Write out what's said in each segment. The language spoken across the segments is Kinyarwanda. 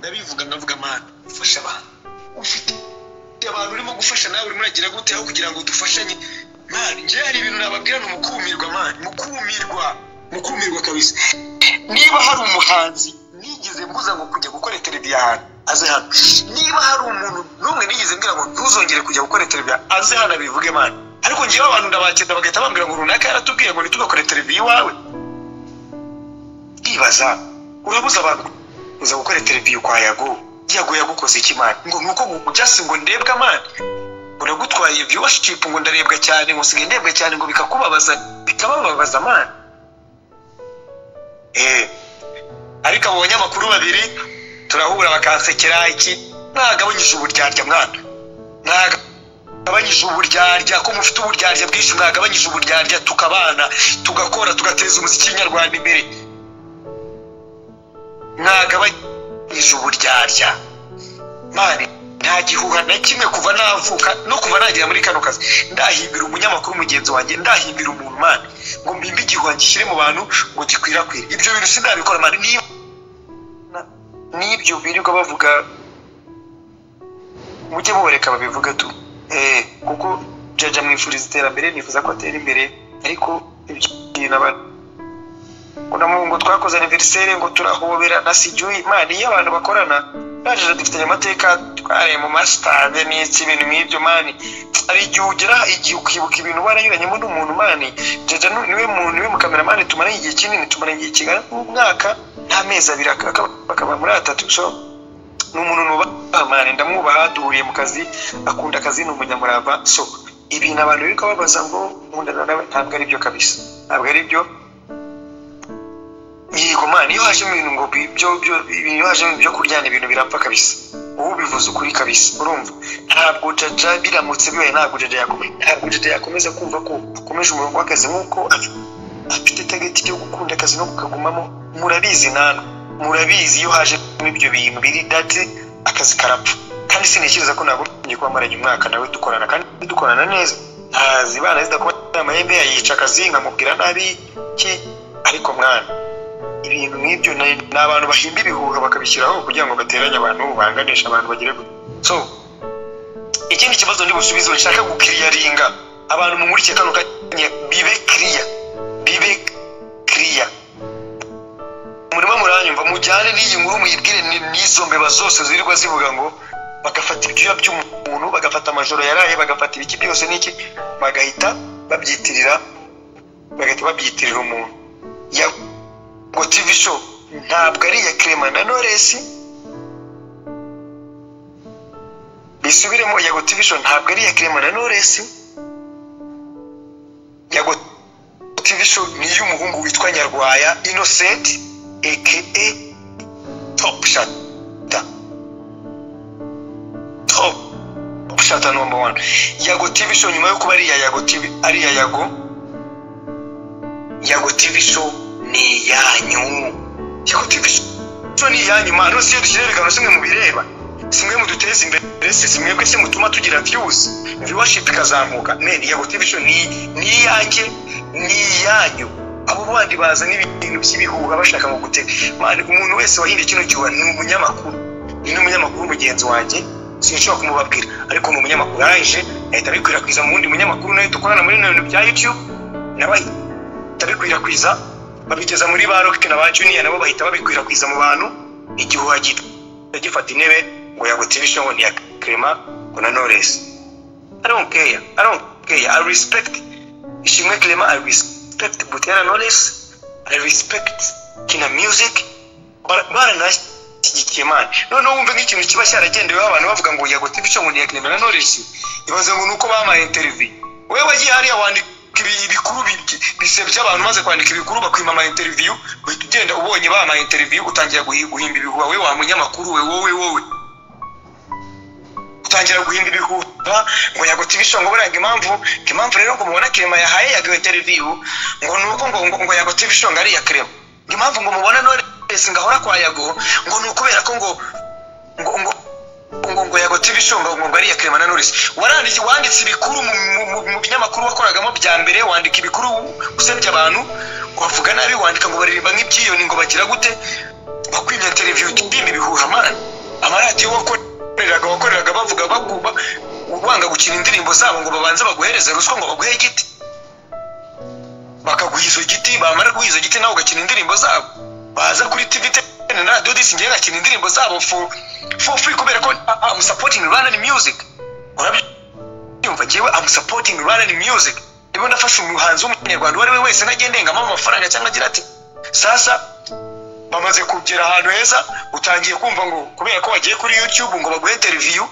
ndabivuga ngavuga man ufasha abantu ufite abantu urimo gufasha nawe urimo uragira gute aho kugira ngo dufashanye man nje hari ibintu nababwira n'umukumirwa man mukumirwa kabisa niba hari umuhanzi nigize mbuza ngo kujya gukora televiziyo ahantu aze hano niba hari umuntu numwe nigize mbwira ngo ntuzongere kujya gukora televiziyo aze hano bivuge man ariko ngiye abantu ndabakenda bagahita bambwira ngo runaka yaratubwiye ngo nitugakore televiziyo iwawe ibaza urabuza abantu uza gukora televiziyo kwa Yago yagukoze iki man ngo nuko just ngo ndebwa man uragutwaye viewership ngo ndarebwa cyane ngo sige ndebwa cyane ngo bikababaza man ariko abo banyamakuru babiri turahura bakansekera iki nagabanyije uburyarya mwana nagabanyije uburyarya ko mufite uburyarya bwinshi mwagabanyije uburyarya tukabana tugakora tugateza umuziki nyarwanda imbere nagabanyije uburyarya mani nta gihuha na kimwe kuva navuka no kuva nagira muri kano kazi ndahimbira umunyamakuru mugenzi wanjye ndahimbira umuntu mani ngo mbimbe igihuha gishyire mu bantu ngo gikwirakwire ibyo bintu sindabikora mani nibyo birirwa bavuga mujye mubareka babivuga tu kuko jaja mwifuriza iterambere nifuza ko atera imbere ariko ibyo ngo twakoze anniversaire ngo turahobera na sijuyi mani iyo abantu bakorana naje dufitanye amateka tware mu mastade n'iki ibintu nk'ibyo mani ari igihe ugera igihe ukibuka ibintu baranyuranyemo n'umuntu mani jaja niwe mukameramani tumaranye igihe kinini tumaranye igihe kingana n'umwaka nta mezi abiri bakaba muri 3 so n'umuntu nubaha mani ndamwubaha duhuriye mu kazi akunda akazi n'umunyamurava so ibintu abantu biriko babaza ngo nkundana nawe ntabwo ari byo kabisa ntabwo ari byo yego mani iyo haje ibintu ngo ibintu haje byo kuryana ibintu birapfa kabisa ubu bivuze ukuri kabisa urumva ntabwo jaja biramutse bibaye ntabwo jaja yakomeza kumva ko akomeje umurongo w'akazi nk'uko afite target yo gukunda akazi no kukagumamo murabizi nano murabizi iyo haje n'ibyo bintu biri date akazi karapfa kandi sinikiriza ko ntabwo ngiye kuba maranye umwaka nawe dukorana kandi dukorana neza ntazibana zidakora amahembe yayica akazi nkamubwira nabi ki ariko mwana ibintu nk'ibyo n'abantu bahimba ibihuha bakabishyiraho kugira ngo bateranye abantu banganisha abantu bagire so ikindi kibazo ndi busubizo nshaka gukiriyaringa abantu mu muri kano kanya bibe clear murimo muranyumva mujyane n'iyi nkuru muyibwire n'izo mbeba zose zirirwa zivuga ngo bagafata ibyuya by'umuntu bagafata amajoro yaraye bagafata ibiki byose n'iki bagahita babyitirira umuntu ngo TV show ntabwo ari ya Clement na Knowless bisubiremo Yago TV show ntabwo ari ya Clement na Knowless Yago TV show ni y'umuhungu witwa Nyarwaya Innocent aka Top Shot number 1 Yago TV show nyuma yo kuba ari ya Yago TV ari ya Yago TV show ni yanyu Yago TV show ni yanyu mano siyo dushyirereka simwe mu bireba simwe mu duteza imbere simwe kwese mutuma tugira viewership kazamuka men Yago TV show ni yanjye ni yanyu abo bandi baza n'ibintu by'ibihuha bashaka ngo gute mani umuntu wese wahinde kino gihuha ni umunyamakuru mugenzi wanjye sinshobora kumubabwira ariko mu munyamakuru arangije ahita bikwirakwiza mu wundi munyamakuru nayo dukorana muri ibintu bya YouTube nabaye tabikwirakwiza babigeza muri ba Rock na ba Junior nabo bahita babikwirakwiza mu bantu igihuha gifata intebe ngo Yago TV show ni ya Clement ngo na Knowless I don't care I respect ishimwe Clement I respect Butera Knowless I respect kina music baranagiye man none wumve nk'ikintu kiba cyaragendewe abantu bavuga ngo Yago TV show ngo ni ya Clement na Knowless ibaze ngo nuko bama interview wewe wagiye hariya wandika ibikuru bisebye abantu maze kwandika ibikuru bakwima ama interview bitugenda ubonye bama interview utangira guhimba ibihuha wewe wa munyamakuru wowe utangira guhimba ibihuha ngo Yago TV show ngo buranga impamvu rero ngo mubona Clement yahaye Yago interview ngo nuko ngo Yago TV show ngari ya Clement impamvu ngo mubona Knowless ngahora kwa Yago ngo nukubera ko ngo Yago TV show ngo ari ya Clement na Knowless wanditse ibikuru mu binyamakuru wakoragamo bya mbere wandika ibikuru usebye abantu wavuga nabi wandika ngo baririmba nk'ibyiyoni ngo bagira gute bakwimya interview tubimba ibihuha man amaradiyo wakoreraga bavuga baguba ubanga gukina indirimbo zabo ngo babanze baguhereze ruswa ngo baguhe igiti bakaguha izo giti bamara guha izo giti nawe ugakina indirimbo zabo baza kuri TV na radio disingiye gakina indirimbo zabo for free kubera ko I'm supporting Rwandan music urabyumva jewe I'm supporting Rwandan music nibo ndafasha umuhanzi w'umunyarwanda wari wese nagendengamo amafaranga cyangwa agira ati sasa bamaze kugera ahantu heza utangiye kumva ngo kubera ko wagiye kuri YouTube ngo baguhe interview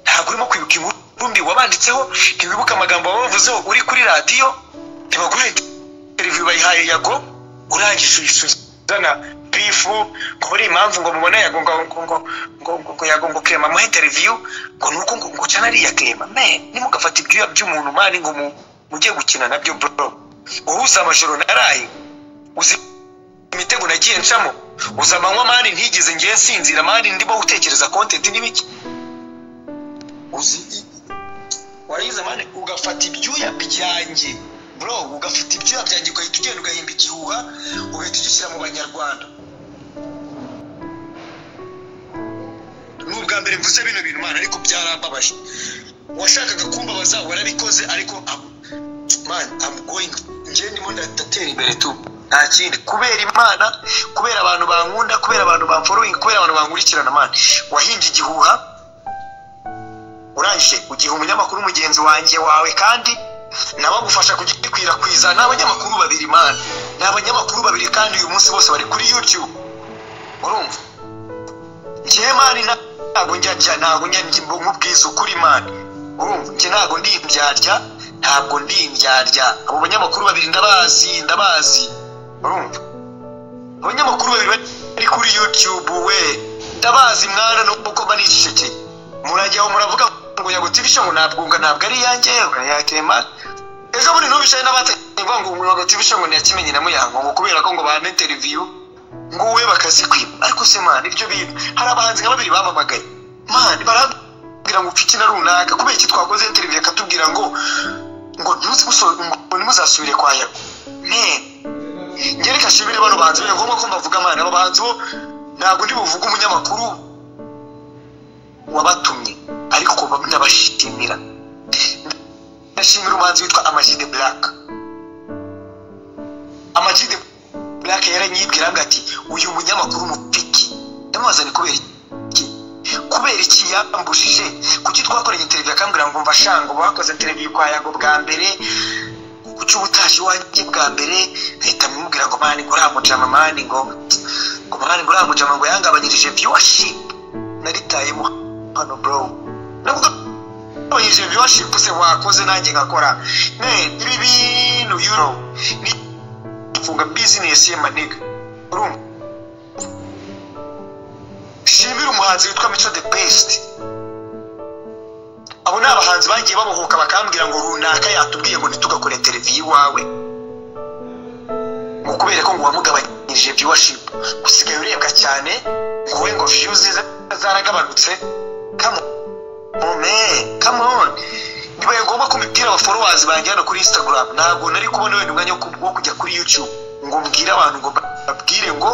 ntabwo urimo kwibuka inkuru wabanditseho ntiwibuka amagambo bavuzeho uri kuri radio ntibaguhe interview bayihaye Yago urangije uyisuzana bifu kuri impamvu ngo mubona Yago ngo Yago ngo Clement mu interview ngo nuko ngo chanari ya Clement nimugafata ibyo by'umuntu mani ngo mujye gukina nabyo bro uhuza amajoro naraye uzi imitego nagiye ncamo uzamanywa mani ntigeze ngiye nsinzira mani ndimo gutekereza content n'ibiki uzi warize mani ugafata ibyuya byanjye bro ugafata ibyuya byanjye ko tugenda ugahimba igihuha ugahita ugishyira mu banyarwanda n'ubwa mbere mvuze bino bintu mani ariko byarambabaje washakaga kumbabaza warabikoze ariko man I'm going nje ndimo ndatera imbere tu nta kindi kubera Imana kubera abantu bankunda kubera abantu bamfollowing kubera abantu bankurikirana man wahinje igihuha urangije ugihe umunyamakuru mugenzi wanjye wawe kandi nabagufasha kugikwirakwiza n'abanyamakuru babiri man n'abanyamakuru babiri kandi uyu munsi bose bari kuri YouTube urumva ngiye man ntago njya nkubwiza ukuri man urumva nje ntago ndi imbyarya ntabwo ndi imbyarya abo banyamakuru babiri ndabazi urumva abanyamakuru babiri bari kuri YouTube we ndabazi mwana nuko baniceceke murajyaho muravuga ngo Yago TV show ntabwo ari yanjye ya Clement ejo muri nubishaye n'abategwa ngo Yago TV show ngo yakimenye na Muyango ngo kubera ko ngo ba interview ngo we bakazikwiba ariko se man ibyo bintu hari abahanzi nka babiri bamamagaye man barabwira ngo upfiki na runaka kubera iki twakoze interview akatubwira ngo ntimuzasubire kwa Yago ngereka shibire bano bahanzi be ngomba ko mbavuga man abo bahanzi bo ntabwo ndi buvuga umunyamakuru wabatumye ariko ko ndabashimira ndashimira umuhanzi witwa Amagide Black yaranyibwira ngati uyu munyamakuru mupiki ndamazani kubera iki yambushije kuki twakoranye interview akambwira ngo mva shango bakoze interview kwa Yago bwa mbere kuki ubutashi wanjye bwa mbere leta mumubwira ngo mani nguramujama mani ngo uramujama ngo yangabanyirije viewership naritayemo hano bro nabwo abanyirije viewership se wakoze nanjye ngakora ibi bintu ni funga business ye maniga urumva shimira umuhanzi witwa Mico the Best abo n'abahanzi bagiye babohoka bakambwira ngo runaka yatubwiye ngo nitugakore interview wawe ngo kubera ko ngo wamugabanyirije viewership usigaye urebwa cyane ngo we ngo views zaragabanutse come on nibaye ngomba kumipira aba followers banjye hano kuri Instagram ntabwo nari kubona wenda umwanya wo kujya kuri YouTube ngo mbwire abantu ngo babwire ngo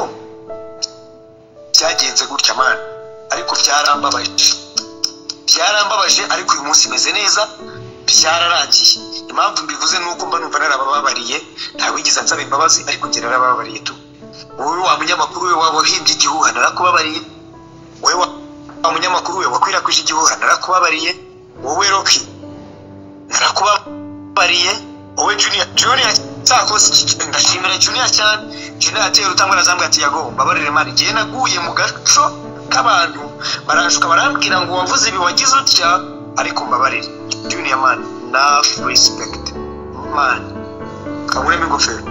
byagenze gutya man ariko byarambabaje ariko uyu munsi meze neza byararangiye impamvu mbivuze nuko mba numva narabababariye ntawe wigize ansaba imbabazi ariko ngira narababariye tu wowe wa munyamakuru we wabahimbye igihuha narakubabariye wowe wa munyamakuru we wakwirakwije igihuha narakubabariye wowe Rocky narakubabariye wowe Junior cyakoze ndashimira Junior cyane Junior ateye rutangwa nazambwa ati Yago babarire mari ngiye naguye mu gaco k'abantu baranshuka barambwira ngo wavuze ibi wagize utya ariko mbabarire Junior man enough respect man kamureme ingofero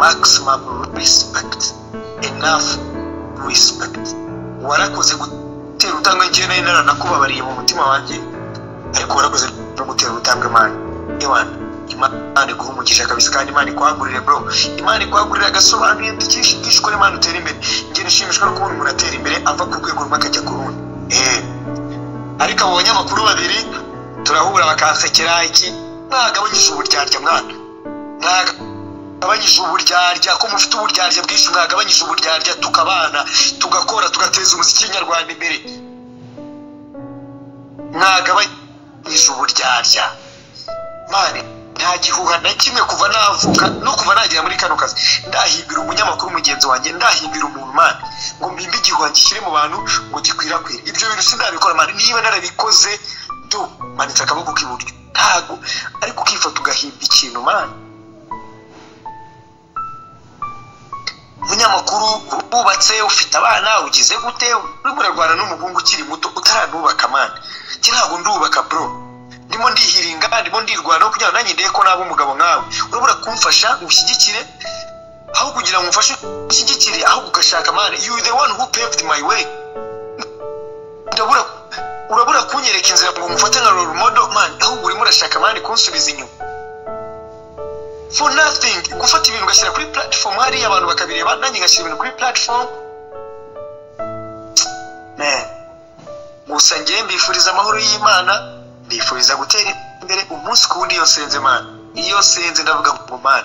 maximum respect enough respect warakoze gutera utangwa ngiye nari nakubabariye mu mutima wanjye ariko warakoze no gutera utangwa man Imana guhumugisha kabisa kandi Imana kwagurire bro Imana kwagurira agasobanuye ndikishikishwe Imana utera imbere ngiye nishimishwa no kubona umuntu atera imbere ava ku rwego rumwe akajya ku rundi ariko abo banyamakuru babiri turahura bakansekera iki mwagabanyije uburyarya mwana mwagabanyije uburyarya ko mufite uburyarya bwinshi mwagabanyije uburyarya tukabana tugakora tugateza umuziki nyarwanda imbere mwagabanyije uburyarya mani nta gihuha na kimwe kuva navuka no kuva nagira muri kano kazi ndahimbira umunyamakuru mugenzi wanjye ndahimbira umuntu mani ngo mbimbe igihuha gishyire mu bantu ngo gikwirakwire ibyo bintu sindabikora mani niba narabikoze do manitse akaboko k'iburyo ntago ariko ukifata ugahimba ikintu mani umunyamakuru ubatse ufite abana ugize gute urimo urarwana n'umuhungu ukiri muto utaranubaka mani njye ntabwo ndubaka bro ndimo ndihiringa ndimo ndirwana no kugira nanjye ndeko nabo umugabo nkawe urabura kumfasha ubushyigikire aho kugira ngo umfashe ushyigikire aho ugashaka mani you the one who paved my way urabura kunyereka inzira ngo mufate nka role model man aho urimo urashaka mani kunsubiza inyuma for nothing gufata ibintu ugashyira kuri platform hari abantu bakabireba nanjye ngashyira ibintu kuri platform man gusa njye mbifuriza amahoro y'Imana mbifuriza gutera imbere umunsi ku wundi iyo senze ndavuga ngo man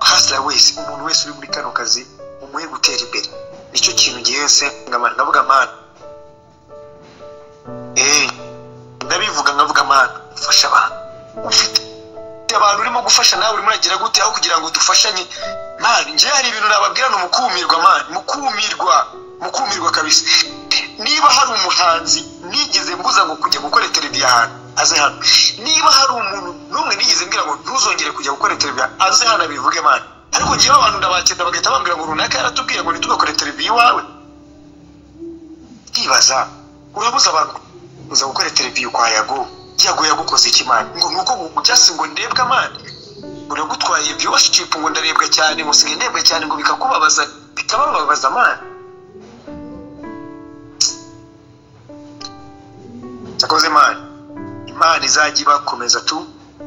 hustler wese umuntu wese uri muri kano kazi umuhe gutera imbere nicyo kintu ngiye senga man ndavuga man ndabivuga ngavuga man ufasha abantu ufite abantu urimo gufasha nawe urimo uragira gute aho kugira ngo dufashanye man nje hari ibintu nababwira no mukumirwa man mukumirwa kabisa niba hari umuhanzi nigeze mbuza ngo kujya gukora televiziyo ahantu aze hano niba hari umuntu numwe nigeze mbwira ngo ntuzongere kujya gukora televiziyo aze hano bivuge man ariko ngiye abantu ndabakenda bagahita bambwira ngo runaka yaratubwiye ngo nitugakore televiziyo iwawe ibaza urabuza abantu uza gukora televiziyo kwa Yago yagukoze iki man ngo nuko just ngo ndebwa man uragutwaye viewership ngo ndarebwa cyane musige ndebwa cyane ngo bikababaza man Sakoze man Imana izajya bakomeza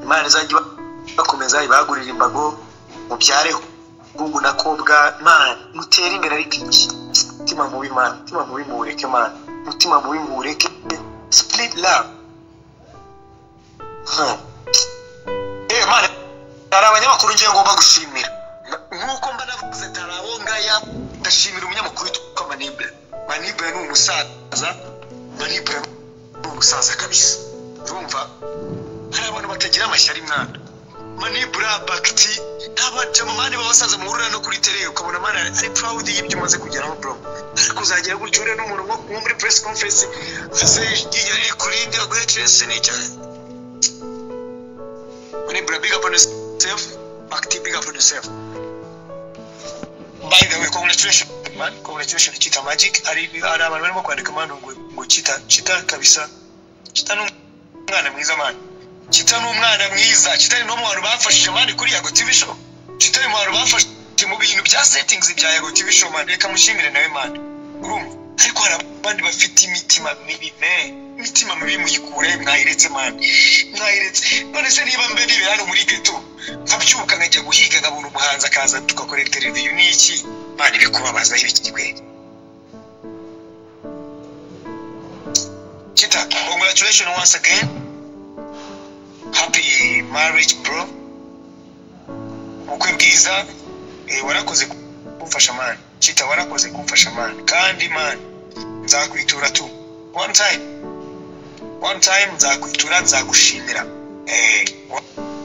Imana izajya bakomeza ibagurira imbago mubyareho gungu nakobwa man mutera imbere ariko iki mutima mubi man mutima mubi mureke man mutima mubi mureke split love man ari abanyamakuru ngiye ngomba gushimira nkuko mba navuze tarabo ngaya ndashimira umunyamakuru witwa Manibra ni umusaza Manibra umusaza kabisa urumva hari abantu batagira amashyari mwana Manibra bakti ntabajama mani babasaza muhurira no kuri tele ukabona mani ari proud y'ibyo umaze kugeraho bro ariko uzagera gutyo ure n'umuntu wo muri press conference ase yigirira kuri ndi aguhecerese n'icyahe Manibra big up on yourself bakti big up on yourself by the way congratulations man congratulations Chita Magic ari abantu barimo kwandika man ngo Chita kabisa Chita n'umwana mwiza man Chita n'umwana mwiza Chita ni n'umuntu bafashije man kuri Yago TV show Chita ni umuntu bafashije mu bintu bya settings bya Yago TV show man reka mushimire nawe man urumva ariko hari abandi bafite imitima mibi imitima mibi muyikure mwahiretse man mwahiretse none se niba mbe nibe hano muri ghetto nkabyuka nkajya guhiga nkabona umuhanzi akaza tukakora televiziyo n'iki man bikubabaza ibiki kweli Chita, congratulations once again. Happy marriage, bro. Ukwe bwiza, warakoze kumfasha man. Chita warakoze kumfasha man. Kandi man, nzakwitura tu. One time nzakwitura nzagushimira.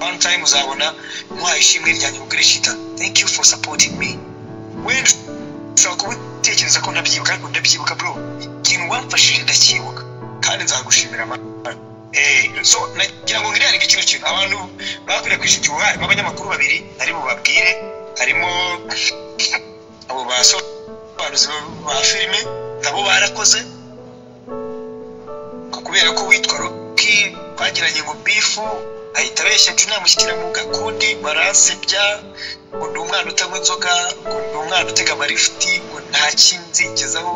One time uzabona mwayishimwe ryanjye mugire Chita. Thank you for supporting me. When utekereza ko ndabyibuka bro. Kintu wamfashije ndacyibuka. Kandi nzagushimira man so nagira ngo ngirane ikintu abantu bakwira kwishikira abanyamakuru babiri ari bubabwire harimo abo basobanuzi ba filime nabo barakoze kubera ko witwa Rocky bagiranye ngo bifu ahita besha tunamushyikira mu gakundi barasebya ngo ndumwana utanywa inzoga ngo ndumwana utega marifti ngo nta kinzigezaho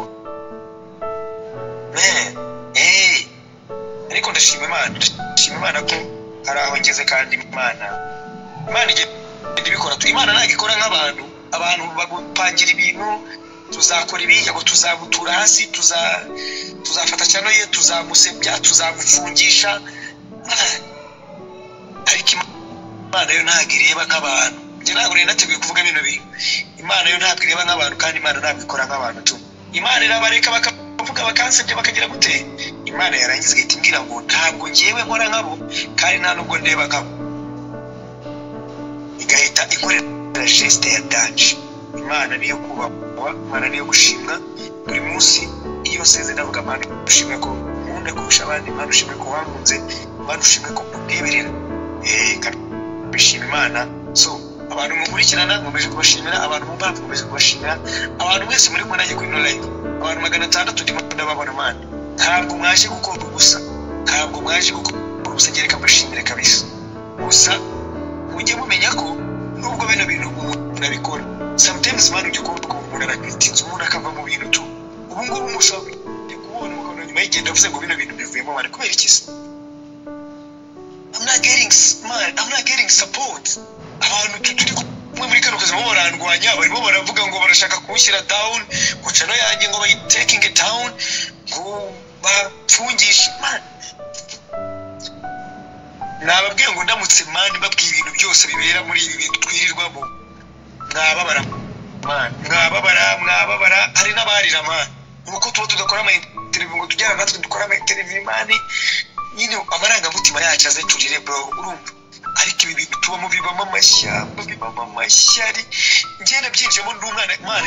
ariko ndashima Imana ko hari aho ngeze kandi Imana igiye ibikora Imana nagikora nk'abantu bagupangira ibintu tuzakora ibi yabo tuzabutura hasi tuzafata cyane ye tuzamusebya tuzamufungisha ariko Imana yo ntagireba nk'abantu nje nagure nateguye kuvuga bino bintu Imana yo ntabwo ireba nk'abantu kandi Imana ntabwo ikora nk'abantu tu Imana irabareka bakavuga bakansebye bakagira gute Imana yarangiza igahita imbwira ngo ntabwo ngewe nkora nkabo kandi nta nubwo ndeba nkabo igahita ikorera geste ya danje Imana niyo kubahwa Imana niyo gushimwa buri munsi iyo seze ndavuga Imana ushimwe ko nkunda kurusha abandi Imana ushimwe ko wankunze Imana ushimwe ko undeberera bishima Imana so abantu mukurikirana nkomeje kubashimira abantu mumbanza nkomeje kubashimira abantu mwese muri mwana kuri no live abantu 600 ndimo ndababona Imana ntabwo mwaje gukora ubusa ntabwo mwaje gukora ubusa ngereka mbashimire kabisa gusa mujye mumenya ko nubwo bino bintu nabikora sometimes Imana ujye kubona ko umuntu arakitinza umuntu akava mu bintu tu ubu ngubu mushobora kubona umuntu nyuma y'igenda avuze ngo bino bintu bivuyemo Imana kubera iki I'm not getting support abantu turi kumwe muri kano kazi barandwanya barimo baravuga ngo barashaka kunshyira down gucano yanjye ngo bayi taking it down ngo bapfungisha man nababwiye ngo ndamutse man babwiye ibintu byose bibera muri ibi bintu twirirwamo mwababara hari n'abarira man nuko tuba tudakora ama interview ngo tujyana natwe dukora ama interview man nyine amarangamutima yacu aze turire bro urumva ariko ibi bintu tubamo bibamo amashyari ngenda byinjemo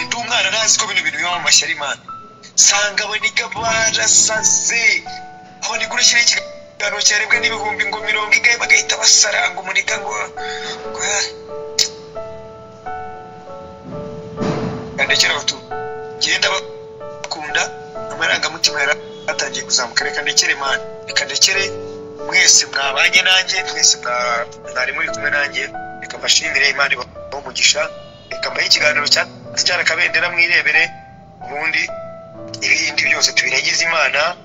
ndumwana nazi ko bino bintu bibamo amashyari man sanga abaniga barasaze abanigura shyira ikiganiro cyarebwe n'ibihumbi ngo 40 bagahita basara ngo muniga ngo ndekera batu genda bakunda amarangamutima yaratangiye kuzamuka reka ndekere man reka ndekere mwese mwabanye nanjye mwese mwari muri kumwe nanjye reka mbashimire Imana ibamugisha reka mbaye ikiganiro cyane kabendera mwirebere ubundi ibindi byose tubiragize Imana